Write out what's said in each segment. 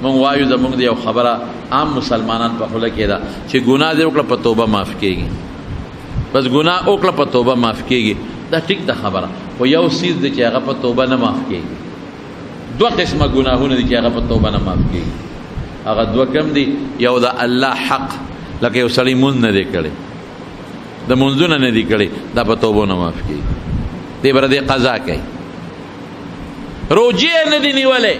مونږ وایو زمونږ د یو خبره عام مسلمانان په خوله کې ده چې ګناه دې وکړه په توبه معاف کېږي، بس ګناه وکړه په توبه معاف کېږي. دا ټیک ده خبره، خو یو څیز دی چې هغه په توبه نه معاف کېږي. دوه قسمه ګناهونه دي چې هغه په توبه نه معاف کېږي. هغه دوه کم دي، یو د الله حق، لکه یو سړی مونځ نه دی کړی، د مونځونه نه دی کړی، دا په توبه نه معاف کېږي، دی به دې قضا کوي. روجې نه دی نیولې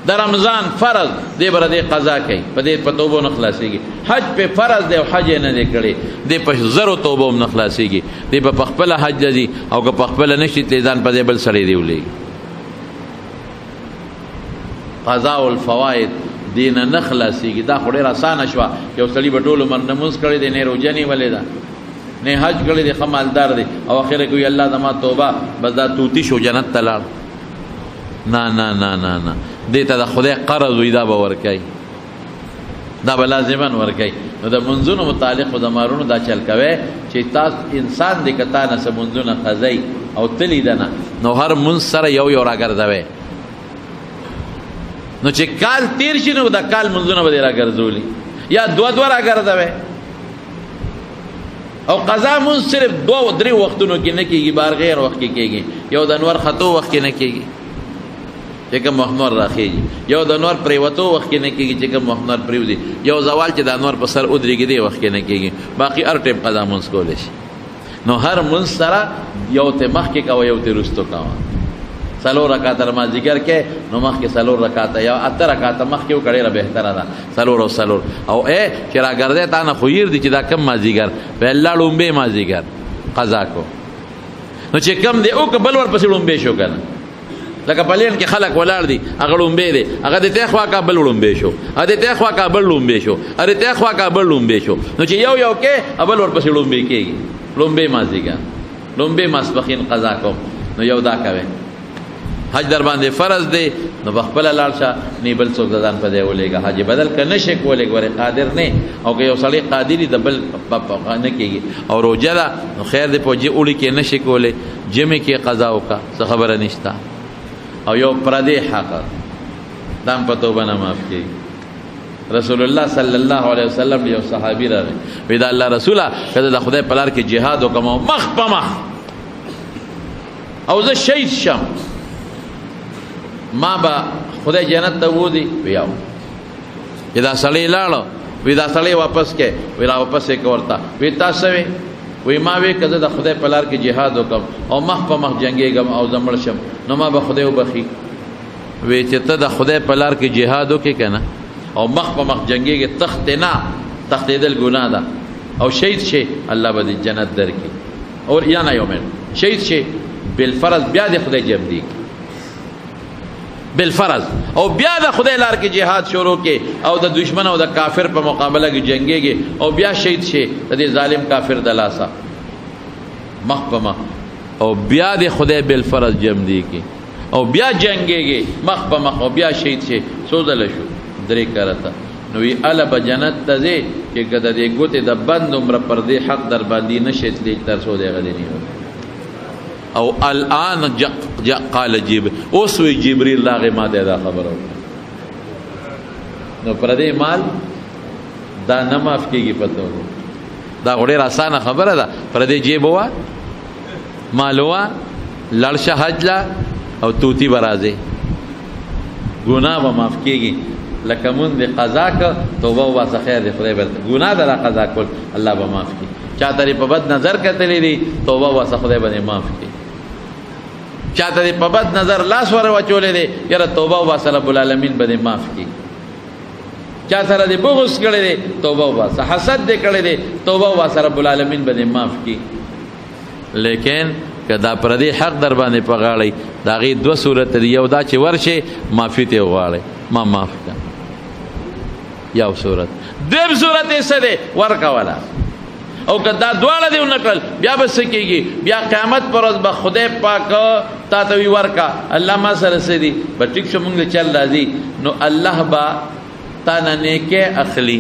د رمضان فرض، دی به دې قضا کوي، په دې په توبه نه خلاصېږي. حج په فرض دی او حج نه دی کړی، دی په زرو توبه هم نه خلاصېږي، دی به په خپله حج ځي او که په خپله نشي تللی ځان په دې بل سړی دی ولېږي. قضاء الفوائد دینه نه خلاصېږي. دا خو ډېره اسانه شوه، یو سړي به ټول عمر نه مونځ کړی دی، نه روژه نیولې ده، نه حج کړی دی، ښه مالدار دی، او اخره کې وي الله زما توبه، بس دا توتی شو جنت ته لاړ. نه نه نه نه نه، دې ته د خدای قرض وي، دا به ورکوي، دا به لازما ورکوي. نو د منځونو متعلق خو د مارونو دا چل کوی چې تاسو انسان دی که تا نه څه منځونه قضی او تلي ده نه، نو هر منځ سره یو یو راګرځوی، نو چې کال تیر شي نو د کال منځونه به دې راګرځولي، یا دوه دوه راګرځوی. او قضا منځ صرف دوه درې وختونو کې نه کېږي، بار غیر وخت کې کېږي. یو د انور خطو وخت کې نه کېږي چې کوم محمر راخېږي، یو د انور پریوتو وخت کې نه کېږي چې کوم محمر پریوځي، یو زوال چې د انور په سر ودرېږي دی وخت کې نه کېږي. باقي هر ټیم قضا منځ کولی شي. نو هر منځ سره یو ته مخکې کوه، یو ته وروستو کوه. څلور رکعاته مازدیګر کې، نو مخکې څلور رکعاته یا اته رکعاته مخکې وکړه، ډېره بهتره ده، څلور او څلور. او چې راګرځی تا نه خو هیر دي چې دا کم مازدیګر، پهلا لومبې مازدیګر قضا کو، نو چې کم دی او که بل ورپسې لومبې شو که نه. لکه پلین کې خلک ولاړ دي، هغه لومبې دی، هغه د تی خوا کا بل لومبې شو، هغه د تی خوا کا بل لومبې شو، هغه د تی خوا کا بل لومبې شو، نو چې یو یو کې بل ورپسې لومبې کېږي. لومبې مازدیګر، لومبې ماسپښین قضا کوم، نو یو دا کوي. حج در باندې فرض دی، نو بخپله لاړ شه، نه بل څوک د ځان په دی ولېږه. حج بدل که نه شي کولی، ګورې قادر نه، او که یو سړی قادر وي د بل نه کېږي. او روژه ده، نو خیر دی په اوړي کې نه شي کولی، جمعې کې قضا وکړه، څه خبره نشته. او یو پردی حق دا هم په توبه نه معاف کېږي. رسول الله صلی الله علیه وسلم یو صحابي راغی، وی دا الله رسوله که زه د خدای په لار کې جهاد وکړم او مخ په مخ او زه شهید شم، ما به خدای جنت ته بوځي؟ وی او چې دا سړی لاړو، وی دا سړی واپس کې، وی را واپس یې که ورته، وی تاسو وی؟ وی ما وی که زه د خدای په لار کې جهاد وکړم او مخ په مخ جنګېږم او زه مړ شم، نو ما به خدای وبخي. وی چې ته د خدای په لار کې جهاد وکړې که نه او مخ په مخ جنګېږې، تختې نه، تختېدل ګناه ده، او شهید شي الله به دې جنت درکړي. اور یا نه یو منټ، شهید شي بالفرض، بیا د خدای جمدي بالفرض، او بیا د خدای لار کې جهاد شروع کې او د دشمن او د کافر په مقابله کې جنگيږي، او بیا شهید شي د دې ظالم کافر د لاسه مخ په مخ، او بیا د خدای بالفرض جمدي کې، او بیا جنگيږي مخ په مخ، او بیا شهید شي. سوزل شو درې کرته، نو وی الا به جنت ته ځې چې کده دې ګوتې د بند عمر پر دې حق در باندې نشي تللی تر څو دې غدي نه. او الان قال جبريل، اوس وی جبريل لاغه ما ته دا خبره وکړه. نو پر دې مال دا نه معاف کېږي، پته دا ډېره اسانه خبره ده. پر دې جیب وا مال وا لړشه حج لا او توتی برازه ګناه به معاف کېږي. لکه مون دې قضا ک توبه واسه خیر دې خدای بل ګناه در قضا کول الله به معاف کړي. چاته په بد نظر کتلې دي توبه واسه خدای به معاف کړي. چاته په بد نظر لاس ور وچولې دي یاره توبه واسه رب العالمین به معاف کړي. چا سره دې بغض کړې دي توبه واسه، حسد دې کړې دي توبه واسه رب العالمین به معاف کړي. لیکن کدا پردی حق در باندې پغاړی دا غي دو صورت دی، یو دا چې ورشه معافی ته غواړي ما معاف کړه، یو صورت. دیم صورت یې څه دی؟ ورکا والا. او کدا دواړه دی نکړل بیا بس کېږي، بیا قیامت پر ورځ به خدای پاک تا ته وی ورکا الله ما سره سدي به ټیک شو مونږ چل راځي، نو الله با تا نه نیکه اخلي،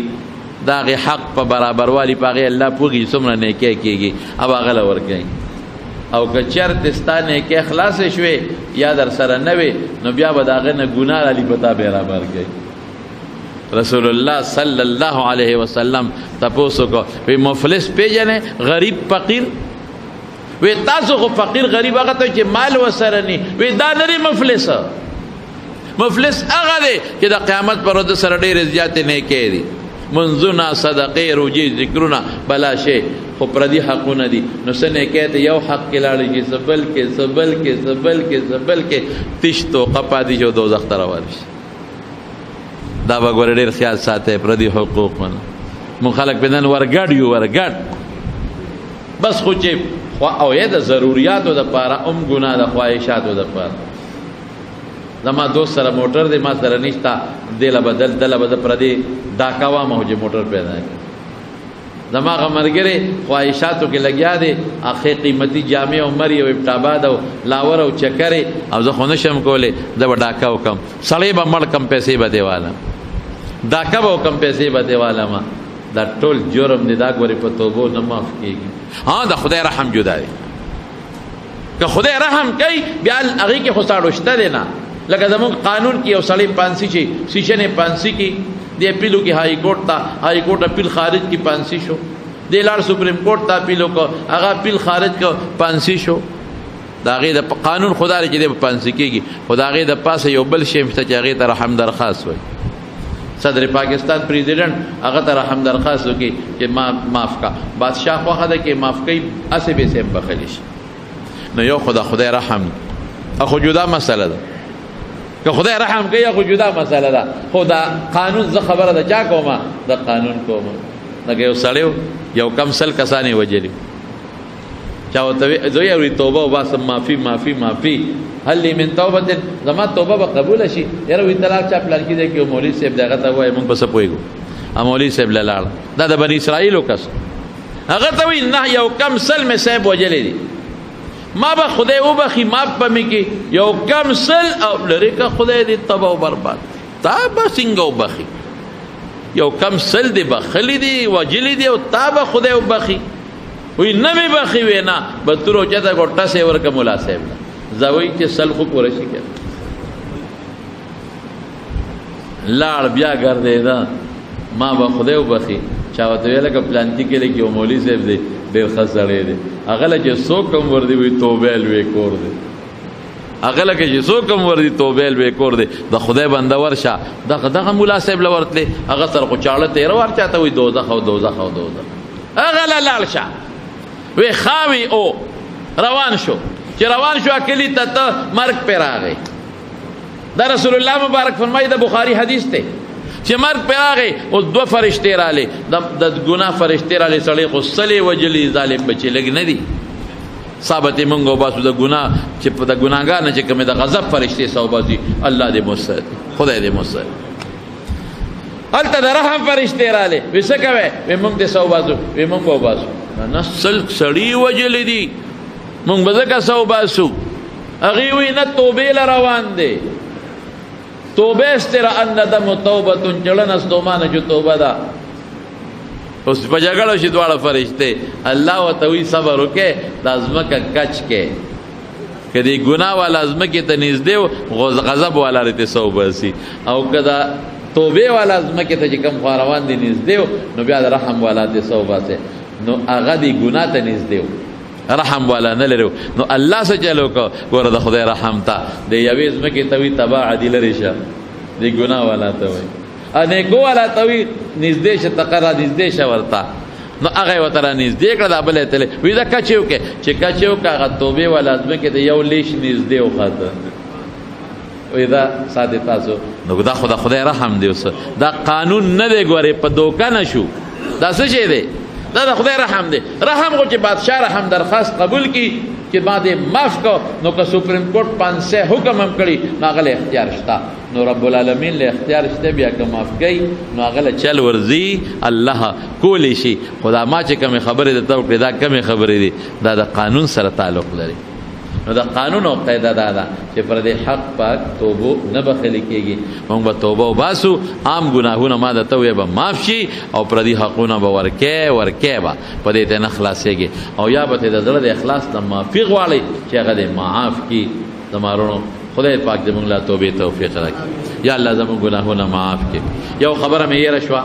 دا غي حق په برابر والی پاغه الله پوږي څومره نیکه کېږي او هغه ورکړي. او که چرته ستانه کې اخلاص شوي یا در سره نه وي، نو بیا به داغه نه ګناه علی پتا برابر کوي. رسول الله صلی الله علیه وسلم تاسو کو وی مفلس پیجنه غریب فقیر وی تاسو خو فقیر غریب هغه ته چې مال وسره ني وی دا نه مفلس مفلس هغه دی چې د قیامت پر ورځ سره ډېر زیات نه کوي منځونه صدقې روزي ذکرونه بلا شی خو پردي حقونه دي نو سنه کہتے یو حق کې لاړ چې سبل کې تشتو قپا دي جو دوزخ ته روان شي دا به ګور ډېر خیال ساته پردي حقوق من مخالک بدن ورګړ بس خو چې او یا د ضرورتو د پاره ګناه د خواهشاتو د پاره زما دوست سره موټر دی ما سره نشتا دله بدل پردي ډاکاوا مو چې موټر پیدا کی زما غمرګره خواهشاتو کې لګیا دي اخی قیمتي جامع عمر او ابتاباد او لاور او چکرې او زه خو نشم کوله د ډاکاو کم سړی به مړ کم پیسې به دیواله ډاکا به کم پیسې به دیواله ما دا ټول جرم دی دا غوري په توبو نه معاف کیږي ها دا خدای رحم جدا دی که خدای رحم کوي بیا هغه کې خو ساړوشته دی نه لکه زموږ قانون کې یو سړی پانسی شي سیشن پانسی کې دی اپیلو کې هائی کورټ اپیل خارج کی پانسی شو دی لاړ سپریم کورټ ته اپیلو کو هغه اپیل خارج کو پانسی شو دا غي د قانون خدا لري چې د پانسی کېږي خدا غي د پاسه یو بل شی مشته چې هغه ته رحم درخواست وای صدر پاکستان پریزیډنټ هغه ته رحم درخواست وکي چې معاف کا بادشاہ خو هغه کې معاف کوي اسه به سم بخلیش نو یو خدای رحم اخو جدا مسله ده که خدای رحم کوي خو جدا مسله ده خدا قانون ز خبره ده چا کومه د قانون کومه لکه یو سړیو یو کم سل کسانې وجلی چا وته زوی او توبه او باسم معافي هل من توبه زما توبه به قبول شي یاره وی طلاق چا پلان کې دی کې مولوی صاحب دغه ته وای موږ بس پويګو مولوی صاحب لاله دا د بنی اسرائیل کس هغه ته وی نه یو کم سل می صاحب وجلی دي ما به خدای او بخي ما په می کې یو کم سل او لری کا خدای دې تباہ او برباد تا به څنګه وبخي یو کم سل دې بخلی دي وجلی دي او تا به خدای وبخي وی نه می بخي وینا به تر اوچته ګټه سي ورکه مولا صاحب زوی چې سل خو پوره شي کړه لاړ بیا ګرځي دا ما به خدای وبخي چا وته ویل ک پلانتی کې لګي او مولوی صاحب دې ډېر خسړې دي هغه له چې څوک کم ور دي وي توبه لوي کور دي هغه له چې څوک کم ور دي توبه لوي کور دي د خدای بنده ورشه دغه مولا صاحب لورتله هغه سره خو چاړه 13 ور چاته وي دوزخ هغه لا لاړشه وی خاوي او روان شو چې روان شو اکلی ته مرګ پر راغی دا رسول الله مبارک فرمایي د بخاری حدیث ته چې مرګ پر راغی او دو فرشتي رااله د ګناه فرشتي رااله سړی خو صلی وجلی ظالم بچی لګ نه دي ثابت منغو باسو د ګناه چې په د ګناګار نه چې کومه د غضب فرشتي صوبازي الله دې مستعد خدای دې مستعد الته د رحم فرشتي رااله وسکوي و موږ دې صوبازو و موږ وباسو نه سړی وجلی دي مونږ به ځکه سو باسو هغې وی نه توبې له روان دی توبه استره الندم توبتون چړنه ستومانه چې توبه ده اوس په جګړه شي دواړه فرشته الله ورته وی صبر وکړه د ځمکه کچ کې که دې ګناه والا ځمکې ته نږدې و غضب والا رته سو باسي او که دا توبې والا ځمکې ته چې کوم خوا روان دي نږدې نو بیا د رحم والا دې سو باسي نو هغه دې ګناه ته نږدې رحم والا نه لرو نو الله سره چلو کو ګوره د خدای رحم ته د یوې ځمکې ته وي تبا عدل لري شه د ګناه والا ته وي ا نیکو والا ته وي نږدې شه تقرا نږدې شه ورته نو هغه وتره نږدې کړه د بل ته وي دا کچیو کې چې کچیو کا هغه توبه والا ځمکې ته یو لیش نږدې وخاطه وي دا ساده تاسو نو دا خدای رحم دی اوس دا قانون نه دی ګوره په دوکا نشو دا څه شی دی دا د خدای رحم دی رحم خو چې بادشاہ رحم درخواست قبول کی چې ما دې معاف کو نو که سپریم کورټ 500 حکم هم کړي نو هغه اختیار شته نو رب العالمین له اختیار شته بیا که معاف کوي نو هغه چل ورزي الله کولی شي خدا ما چې کوم خبره ده تو دا کوم خبره دي دا د قانون سره تعلق لري نو دا قانون او قاعده ده چې پر دې حق پاک توبه نه بخلی کېږي موږ به توبه وباسو عام ګناهونه ما د توبه به معاف شي او پر دې حقونه به ورکه به په دې ته نه خلاصيږي او یا به د زړه د اخلاص ته معافي غواړي چې هغه دې معاف کړي زمارونو خدای پاک دې موږ لا توبه توفیق راکړي یا الله زموږ ګناهونه معاف کړي. یو خبره مې یې رشوه